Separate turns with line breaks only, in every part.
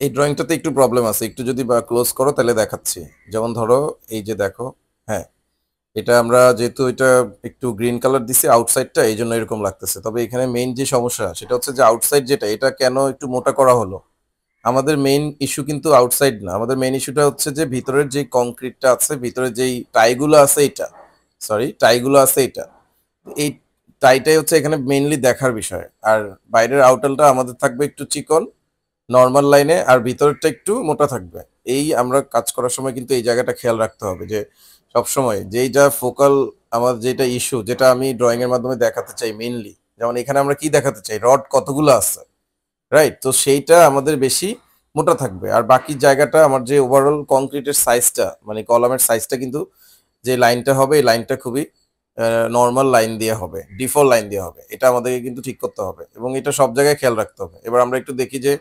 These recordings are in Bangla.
এই ড্রয়িংটাতে একটু প্রবলেম আছে, একটু যদি বা ক্লোজ করো তাহলে দেখাচ্ছি। যেমন ধরো এই যে দেখো, হ্যাঁ, এটা আমরা যেহেতু এটা একটু গ্রিন কালার দিছি আউটসাইডটা, এই জন্য এরকম লাগতেছে। তবে এখানে মেইন যে সমস্যা সেটা হচ্ছে যে আউটসাইড যেটা, এটা কেন একটু মোটা করা হলো। আমাদের মেইন ইস্যু কিন্তু আউটসাইড না, আমাদের মেইন ইস্যুটা হচ্ছে যে ভিতরের যে কংক্রিটটা আছে, ভিতরে যেই টাইগুলো আছে এটা, সরি টাইগুলো আছে এটা, এই টাইটাই হচ্ছে এখানে মেইনলি দেখার বিষয়। আর বাইরের আউটালটা আমাদের থাকবে একটু চিকন নর্মাল লাইনে, আর ভিতরটা একটু মোটা থাকবে। এই আমরা কাজ করার সময় কিন্তু এই জায়গাটা খেয়াল রাখতে হবে যে সবসময় যেইটা ফোকাল, আমার যেটা ইস্যু, যেটা আমি ড্রয়িং এর মাধ্যমে দেখাতে চাই মেইনলি, যেমন এখানে আমরা কি দেখাতে চাই, রড কতগুলো আছে, রাইট? তো সেইটা আমাদের বেশি মোটা থাকবে। আর বাকি জায়গাটা আমার যে ওভারঅল কংক্রিটের সাইজটা, মানে কলামের সাইজটা কিন্তু যে লাইনটা হবে এই লাইনটা খুবই নর্মাল লাইন দিয়ে হবে, ডিফল্ট লাইন দিয়ে হবে। এটা আমাদেরকে কিন্তু ঠিক করতে হবে এবং এটা সব জায়গায় খেয়াল রাখতে হবে। এবার আমরা একটু দেখি যে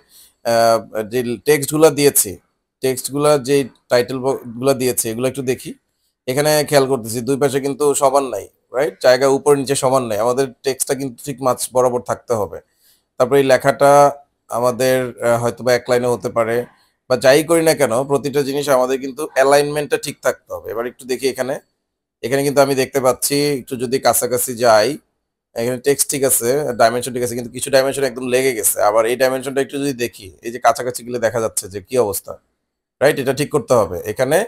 যে টেক্সটগুলো দিয়েছি, টেক্সটগুলো যে টাইটেল গুলা দিয়েছে এগুলো একটু দেখি। এখানে খেয়াল করতেছি দুই পাশে কিন্তু সমান নাই, রাইট? জায়গা উপর নিচে সমান নাই, আমাদের টেক্সটটা কিন্তু ঠিক মাঝ বরাবর থাকতে হবে। তারপরে এই লেখাটা আমাদের হয়তোবা এক লাইনে হতে পারে, বা যাই করি না কেন প্রতিটা জিনিস আমাদের কিন্তু অ্যালাইনমেন্টটা ঠিক থাকতে হবে। এবার একটু দেখি এখানে, এখানে কিন্তু আমি দেখতে পাচ্ছি একটু যদি কাছাকাছি যাই, এখানে টেক্সট ঠিক আছে, ডাইমেনশন ঠিক আছে, কিন্তু কিছু ডাইমেনশন একদম লেগে গেছে। আবার এই ডাইমেনশনটা একটু যদি দেখি, এই যে কাছাকাছি গেলে দেখা যাচ্ছে যে কি অবস্থা, রাইট? এটা ঠিক করতে হবে। এখানে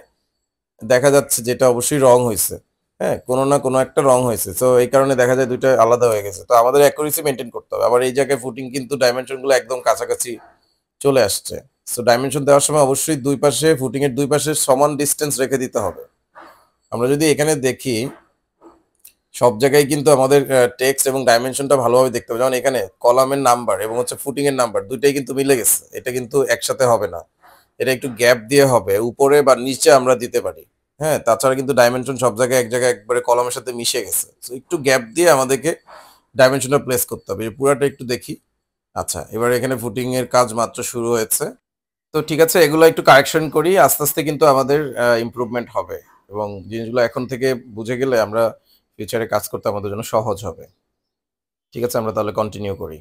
দেখা যাচ্ছে যেটা অবশ্যই রং হয়েছে, হ্যাঁ, কোনো না কোনো একটা রং হয়েছে। তো এই কারণে দেখা যায় দুইটা আলাদা হয়ে গেছে। তো আমাদের অ্যাকুরেসি মেনটেন করতে হবে। আবার এই জায়গায় ফুটিং কিন্তু ডাইমেনশন গুলো একদম কাছাকাছি চলে আসছে। সো ডাইমেনশন দেওয়ার সময় অবশ্যই দুই পাশে, ফুটিং এর দুই পাশে সমান ডিস্টেন্স রেখে দিতে হবে। আমরা যদি এখানে দেখি সব জায়গায় কিন্তু আমাদের টেক্সট এবং ডাইমেনশনটা ভালোভাবে দেখতে হবে। যেমন এখানে কলামের নাম্বার এবং হচ্ছে ফুটিং এর নাম্বার দুইটাই কিন্তু মিলে গেছে। এটা কিন্তু একসাথে হবে না, এটা একটু গ্যাপ দিয়ে হবে, উপরে বা নিচে আমরা দিতে পারি। হ্যাঁ, তাছাড়া কিন্তু ডাইমেনশন সব জায়গায় এক জায়গায় একবারে কলমের সাথে মিশে গেছে। তো একটু গ্যাপ দিয়ে আমাদেরকে ডাইমেনশনটা প্লেস করতে হবে। এই পুরাটা একটু দেখি। আচ্ছা, এবার এখানে ফুটিং এর কাজ মাত্র শুরু হয়েছে। তো ঠিক আছে, এগুলো একটু কারেকশন করি, আস্তে আস্তে কিন্তু আমাদের ইমপ্রুভমেন্ট হবে এবং জিনিসগুলো এখন থেকে বুঝে গেলে আমরা ফিউচারে কাজ করতে আমাদের জন্য সহজ হবে। ঠিক আছে, আমরা তাহলে কন্টিনিউ করি।